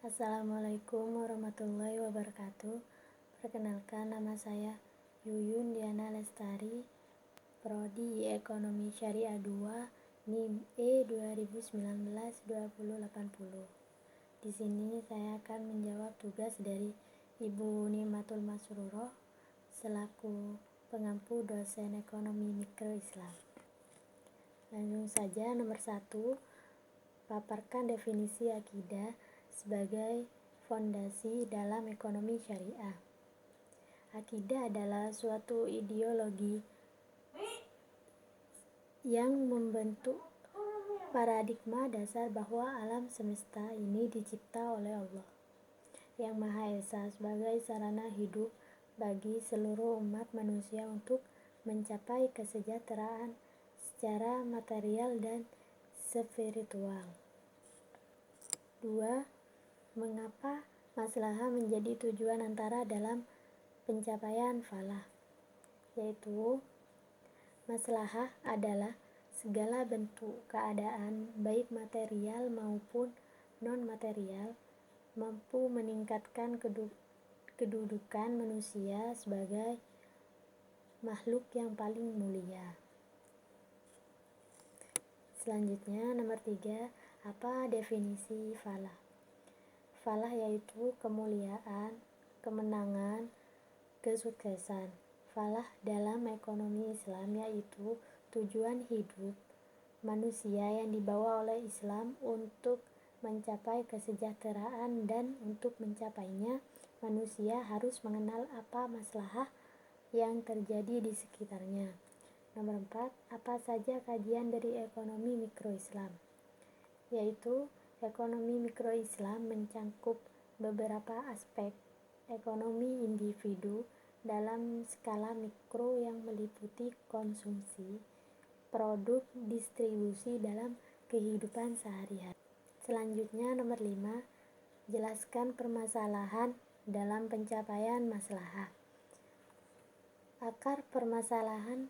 Assalamualaikum warahmatullahi wabarakatuh. Perkenalkan, nama saya Yuyun Diana Lestari, Prodi Ekonomi Syariah 2, NIM E 2019-2080. Di sini saya akan menjawab tugas dari Ibu Nimatul Masruroh selaku pengampu dosen Ekonomi Mikro Islam. Langsung saja, nomor 1, paparkan definisi akidah sebagai fondasi dalam ekonomi syariah. Akidah adalah suatu ideologi yang membentuk paradigma dasar bahwa alam semesta ini dicipta oleh Allah yang Maha Esa sebagai sarana hidup bagi seluruh umat manusia untuk mencapai kesejahteraan secara material dan spiritual. 2. Mengapa maslahah menjadi tujuan antara dalam pencapaian falah? Yaitu, maslahah adalah segala bentuk keadaan baik material maupun non-material mampu meningkatkan kedudukan manusia sebagai makhluk yang paling mulia. Selanjutnya, nomor 3, apa definisi falah? Falah yaitu kemuliaan, kemenangan, kesuksesan. Falah dalam ekonomi Islam yaitu tujuan hidup manusia yang dibawa oleh Islam untuk mencapai kesejahteraan, dan untuk mencapainya manusia harus mengenal apa maslahah yang terjadi di sekitarnya. Nomor 4, apa saja kajian dari ekonomi mikro Islam? Yaitu, ekonomi mikro Islam mencangkup beberapa aspek ekonomi individu dalam skala mikro yang meliputi konsumsi, produk, distribusi dalam kehidupan sehari-hari. Selanjutnya, nomor 5, jelaskan permasalahan dalam pencapaian maslahah. Akar permasalahan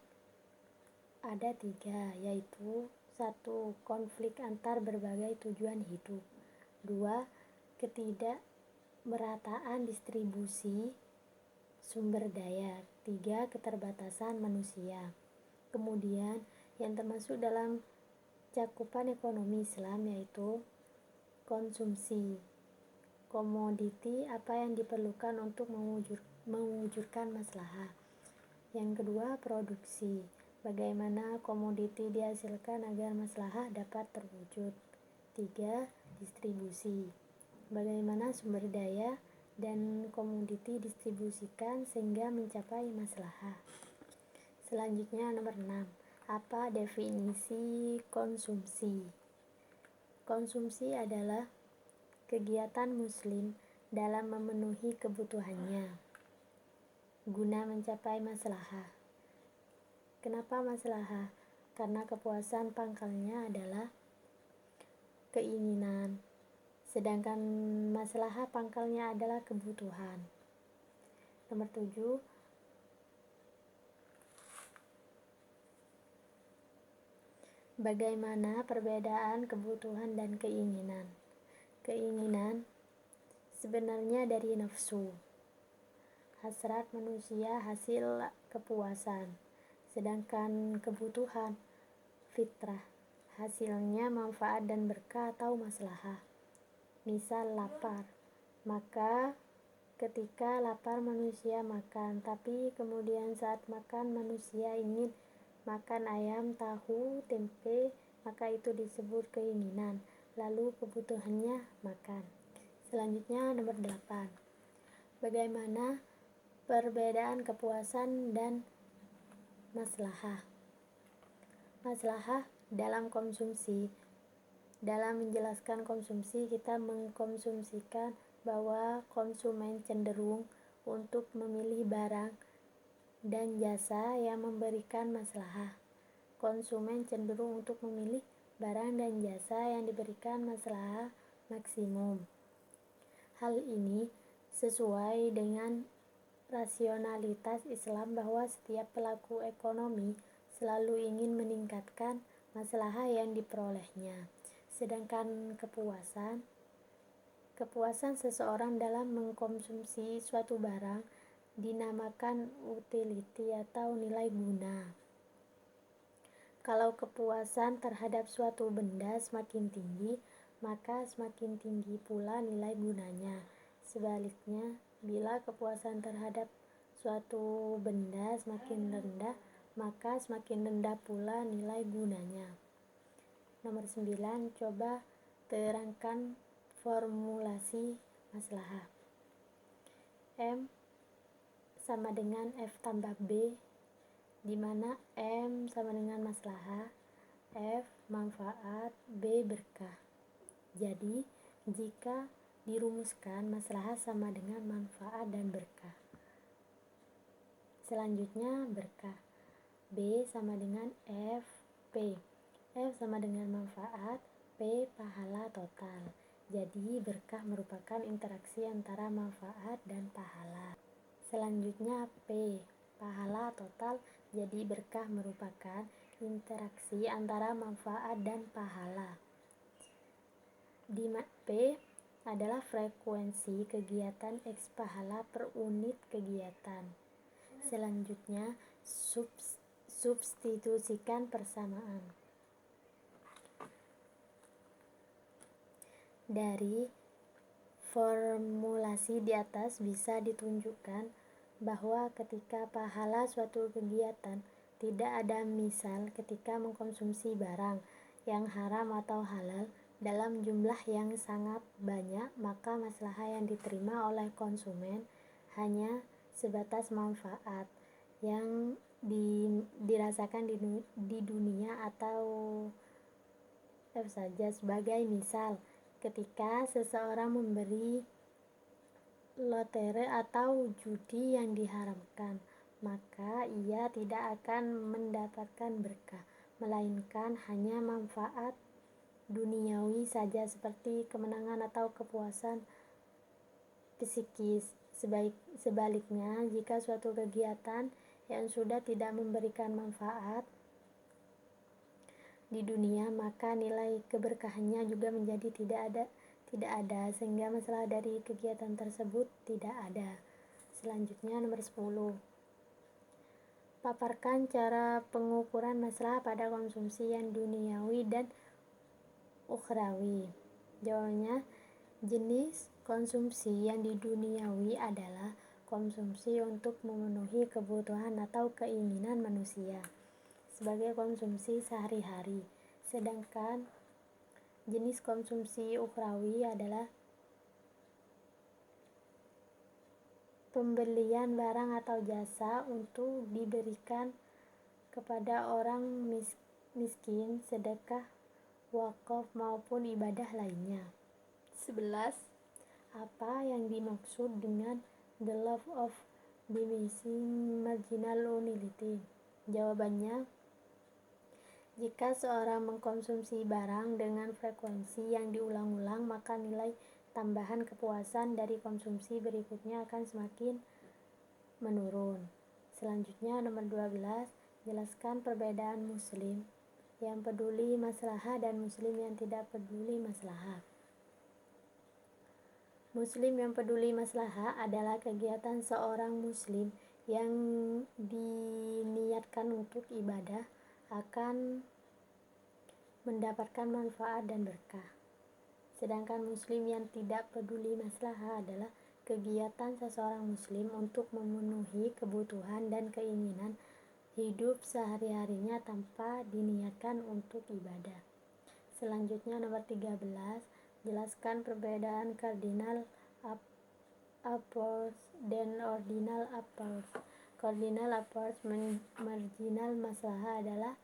ada 3, yaitu 1. Konflik antar berbagai tujuan hidup. 2. Ketidakmerataan distribusi sumber daya. 3. Keterbatasan manusia. Kemudian, yang termasuk dalam cakupan ekonomi Islam yaitu konsumsi, komoditi, apa yang diperlukan untuk mewujudkan maslahah. Yang kedua, produksi, bagaimana komoditi dihasilkan agar maslahah dapat terwujud. 3. Distribusi, bagaimana sumber daya dan komoditi distribusikan sehingga mencapai maslahah. Selanjutnya, nomor 6, apa definisi konsumsi? Konsumsi adalah kegiatan muslim dalam memenuhi kebutuhannya guna mencapai maslahah. Kenapa maslahah? Karena kepuasan pangkalnya adalah keinginan, sedangkan maslahah pangkalnya adalah kebutuhan. Nomor 7, bagaimana perbedaan kebutuhan dan keinginan? Keinginan sebenarnya dari nafsu, hasrat manusia hasil kepuasan, sedangkan kebutuhan fitrah hasilnya manfaat dan berkah atau maslahah. Misal lapar, maka ketika lapar manusia makan, tapi kemudian saat makan manusia ingin makan ayam, tahu, tempe, maka itu disebut keinginan, lalu kebutuhannya makan. Selanjutnya, nomor 8, bagaimana perbedaan kepuasan dan maslahah? Maslahah dalam konsumsi. Dalam menjelaskan konsumsi, kita mengkonsumsikan bahwa konsumen cenderung untuk memilih barang dan jasa yang memberikan maslahah. Konsumen cenderung untuk memilih barang dan jasa yang diberikan maslahah maksimum. Hal ini sesuai dengan rasionalitas Islam bahwa setiap pelaku ekonomi selalu ingin meningkatkan maslahah yang diperolehnya, sedangkan kepuasan seseorang dalam mengkonsumsi suatu barang dinamakan utility atau nilai guna. Kalau kepuasan terhadap suatu benda semakin tinggi, maka semakin tinggi pula nilai gunanya. Sebaliknya, bila kepuasan terhadap suatu benda semakin rendah, maka semakin rendah pula nilai gunanya. Nomor 9, coba terangkan formulasi maslahah. M sama dengan F tambah B, di mana M sama dengan maslahah, F manfaat, B berkah. Jadi, jika dirumuskan, maslahah sama dengan manfaat dan berkah. Selanjutnya berkah. B sama dengan F, P. F sama dengan manfaat, P pahala total. Jadi berkah merupakan interaksi antara manfaat dan pahala. Selanjutnya P, pahala total. Jadi berkah merupakan interaksi antara manfaat dan pahala. Di P adalah frekuensi kegiatan X pahala per unit kegiatan. Selanjutnya substitusikan persamaan. Dari formulasi di atas bisa ditunjukkan bahwa ketika pahala suatu kegiatan tidak ada, misal ketika mengkonsumsi barang yang haram atau halal dalam jumlah yang sangat banyak, maka maslahah yang diterima oleh konsumen hanya sebatas manfaat yang dirasakan di dunia atau saja. Sebagai misal, ketika seseorang memberi lotre atau judi yang diharamkan, maka ia tidak akan mendapatkan berkah, melainkan hanya manfaat duniawi saja seperti kemenangan atau kepuasan psikis. Sebaliknya, jika suatu kegiatan yang sudah tidak memberikan manfaat di dunia, maka nilai keberkahannya juga menjadi tidak ada sehingga masalah dari kegiatan tersebut tidak ada. Selanjutnya nomor 10. Paparkan cara pengukuran masalah pada konsumsi yang duniawi dan ukhrawi. Jawabannya, jenis konsumsi yang di duniawi adalah konsumsi untuk memenuhi kebutuhan atau keinginan manusia sebagai konsumsi sehari-hari. Sedangkan jenis konsumsi ukhrawi adalah pembelian barang atau jasa untuk diberikan kepada orang miskin, sedekah, wakaf maupun ibadah lainnya. 11. Apa yang dimaksud dengan the law of diminishing marginal utility? Jawabannya, jika seorang mengkonsumsi barang dengan frekuensi yang diulang-ulang, maka nilai tambahan kepuasan dari konsumsi berikutnya akan semakin menurun. Selanjutnya nomor 12, jelaskan perbedaan muslim yang peduli maslahah dan muslim yang tidak peduli maslahah. Muslim yang peduli maslahah adalah kegiatan seorang muslim yang diniatkan untuk ibadah akan mendapatkan manfaat dan berkah. Sedangkan muslim yang tidak peduli maslahah adalah kegiatan seseorang muslim untuk memenuhi kebutuhan dan keinginan hidup sehari-harinya tanpa diniatkan untuk ibadah. Selanjutnya nomor 13, jelaskan perbedaan cardinal approach dan ordinal approach. Cardinal approach marginal maslahah adalah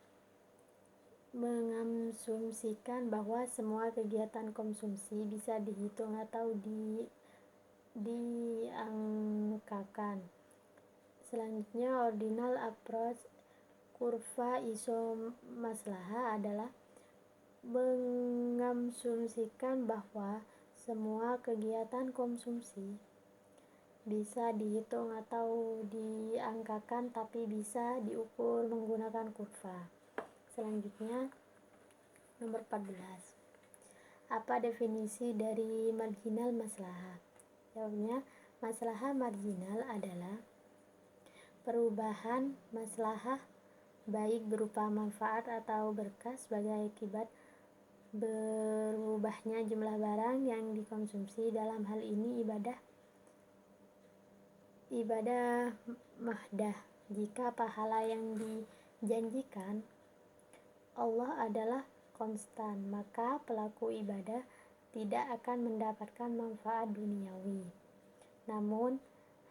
mengasumsikan bahwa semua kegiatan konsumsi bisa dihitung atau diangkakan. Selanjutnya ordinal approach kurva iso maslahah adalah mengasumsikan bahwa semua kegiatan konsumsi bisa dihitung atau diangkakan tapi bisa diukur menggunakan kurva. Selanjutnya nomor 14. Apa definisi dari marginal maslahah? Jawabnya, maslahah marginal adalah perubahan maslahah baik berupa manfaat atau berkah sebagai akibat berubahnya jumlah barang yang dikonsumsi. Dalam hal ini ibadah mahdah. Jika pahala yang dijanjikan Allah adalah konstan, maka pelaku ibadah tidak akan mendapatkan manfaat duniawi, namun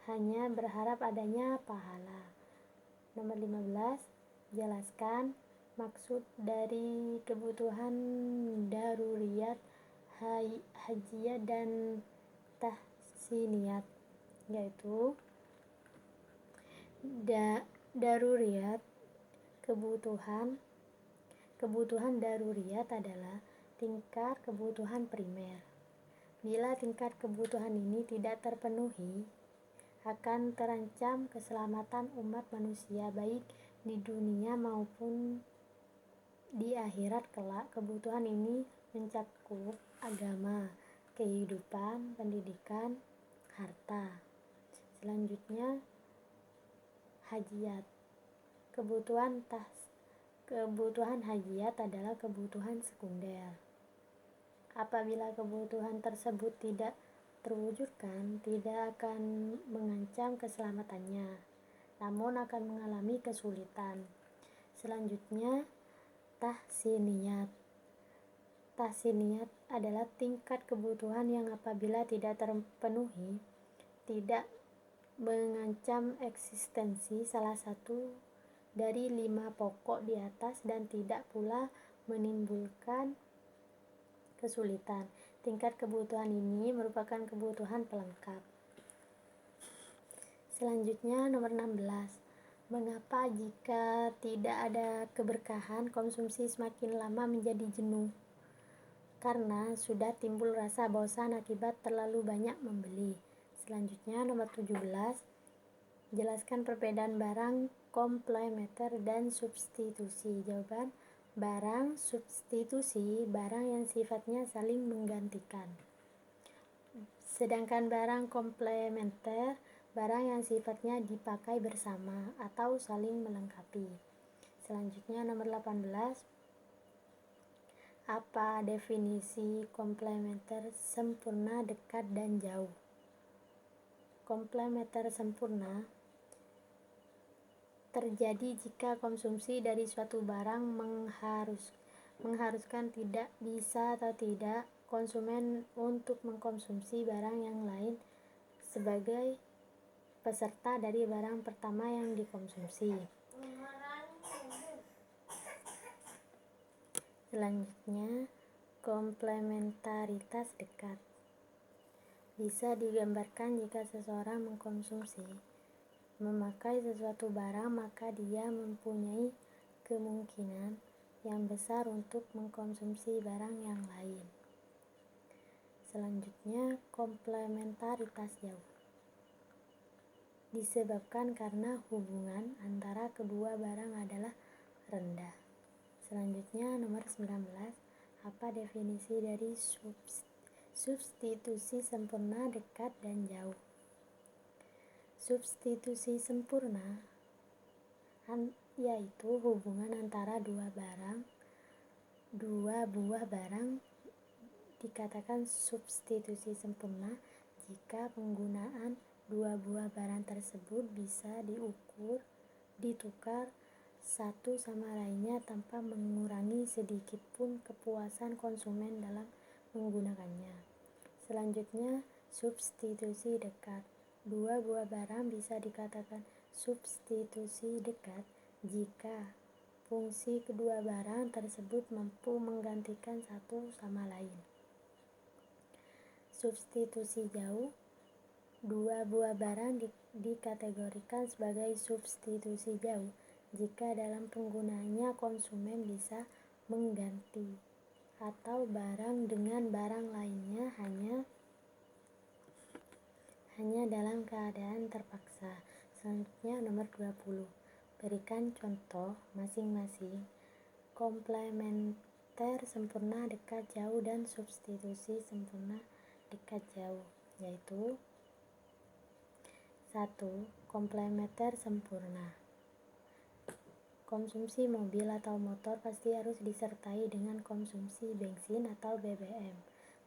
hanya berharap adanya pahala. Nomor 15, jelaskan maksud dari kebutuhan daruriyat, hajiyah, dan tahsiniyat, yaitu daruriyat, kebutuhan daruriyat adalah tingkat kebutuhan primer. Bila tingkat kebutuhan ini tidak terpenuhi, akan terancam keselamatan umat manusia baik di dunia maupun di akhirat kelak. Kebutuhan ini mencakup agama, kehidupan, pendidikan, harta. Selanjutnya, hajiyat. Kebutuhan hajiyat adalah kebutuhan sekunder. Apabila kebutuhan tersebut tidak terwujudkan, tidak akan mengancam keselamatannya, namun akan mengalami kesulitan. Selanjutnya, tahsiniyat. Tahsiniyat adalah tingkat kebutuhan yang apabila tidak terpenuhi, tidak mengancam eksistensi salah satu dari 5 pokok di atas dan tidak pula menimbulkan kesulitan. Tingkat kebutuhan ini merupakan kebutuhan pelengkap. Selanjutnya, nomor 16. Mengapa jika tidak ada keberkahan, konsumsi semakin lama menjadi jenuh? Karena sudah timbul rasa bosan akibat terlalu banyak membeli. Selanjutnya, nomor 17. Jelaskan perbedaan barang komplementer dan substitusi. Jawaban, barang substitusi barang yang sifatnya saling menggantikan. Sedangkan barang komplementer barang yang sifatnya dipakai bersama atau saling melengkapi. Selanjutnya, nomor 18. Apa definisi komplementer sempurna, dekat, dan jauh? Komplementer sempurna terjadi jika konsumsi dari suatu barang mengharuskan tidak bisa atau tidak konsumen untuk mengkonsumsi barang yang lain sebagai peserta dari barang pertama yang dikonsumsi. Selanjutnya, komplementaritas dekat bisa digambarkan jika seseorang memakai sesuatu barang, maka dia mempunyai kemungkinan yang besar untuk mengkonsumsi barang yang lain. Selanjutnya, komplementaritas jauh disebabkan karena hubungan antara kedua barang adalah rendah. Selanjutnya, nomor 19. Apa definisi dari substitusi sempurna, dekat, dan jauh? Substitusi sempurna yaitu hubungan antara dua buah barang. Dikatakan substitusi sempurna jika penggunaan dua buah barang tersebut bisa ditukar satu sama lainnya tanpa mengurangi sedikit pun kepuasan konsumen dalam menggunakannya. Selanjutnya, substitusi dekat. Dua buah barang bisa dikatakan substitusi dekat jika fungsi kedua barang tersebut mampu menggantikan satu sama lain. Substitusi jauh. Dua buah barang dikategorikan sebagai substitusi jauh jika dalam penggunaannya konsumen bisa mengganti atau barang dengan barang lainnya hanya dalam keadaan terpaksa. Selanjutnya, nomor 20. Berikan contoh masing-masing komplementer komplementer sempurna dekat jauh dan substitusi sempurna dekat jauh, yaitu 1. Komplementer sempurna. Konsumsi mobil atau motor pasti harus disertai dengan konsumsi bensin atau BBM.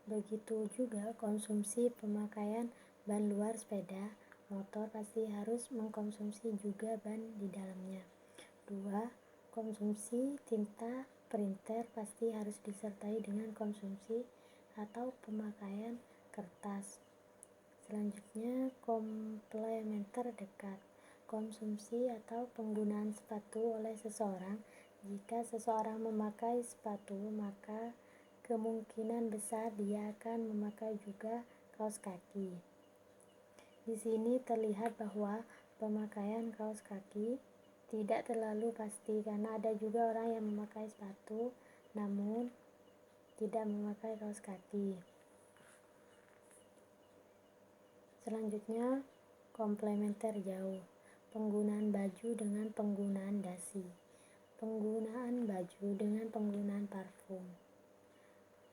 Begitu juga konsumsi pemakaian ban luar sepeda motor pasti harus mengkonsumsi juga ban di dalamnya. 2. Konsumsi tinta printer pasti harus disertai dengan konsumsi atau pemakaian kertas. Selanjutnya, komplementer dekat. Konsumsi atau penggunaan sepatu oleh seseorang. Jika seseorang memakai sepatu, maka kemungkinan besar dia akan memakai juga kaos kaki. Di sini terlihat bahwa pemakaian kaos kaki tidak terlalu pasti karena ada juga orang yang memakai sepatu namun tidak memakai kaos kaki. Selanjutnya, komplementer jauh. Penggunaan baju dengan penggunaan dasi. Penggunaan baju dengan penggunaan parfum.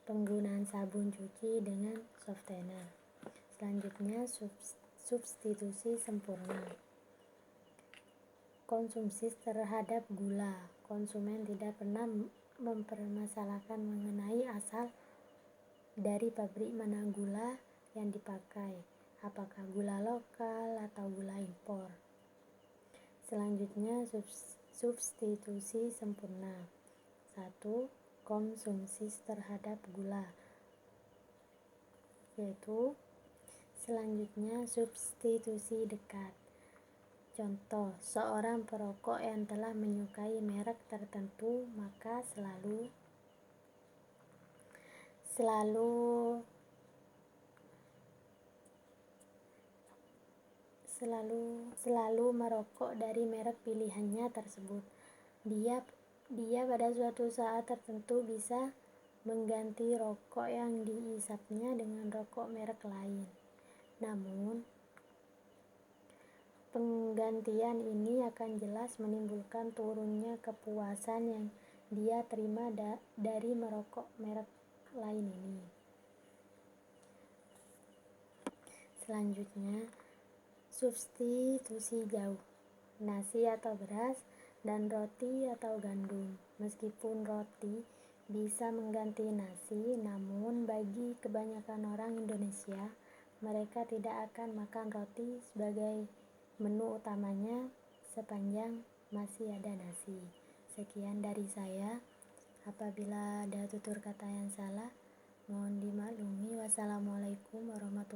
Penggunaan sabun cuci dengan softener. Selanjutnya, substitusi sempurna. Konsumsi terhadap gula. Konsumen tidak pernah mempermasalahkan mengenai asal dari pabrik mana gula yang dipakai, apakah gula lokal atau gula impor. Selanjutnya, substitusi sempurna. 1. Konsumsi terhadap gula, yaitu selanjutnya substitusi dekat. Contoh, seorang perokok yang telah menyukai merek tertentu maka selalu merokok dari merek pilihannya tersebut. Dia pada suatu saat tertentu bisa mengganti rokok yang diisapnya dengan rokok merek lain. Namun, penggantian ini akan jelas menimbulkan turunnya kepuasan yang dia terima dari merokok merek lain ini. Selanjutnya, substitusi jauh. Nasi atau beras dan roti atau gandum. Meskipun roti bisa mengganti nasi, namun bagi kebanyakan orang Indonesia, mereka tidak akan makan roti sebagai menu utamanya sepanjang masih ada nasi. Sekian dari saya. Apabila ada tutur kata yang salah, mohon dimaklumi. Wassalamualaikum warahmatullahi wabarakatuh.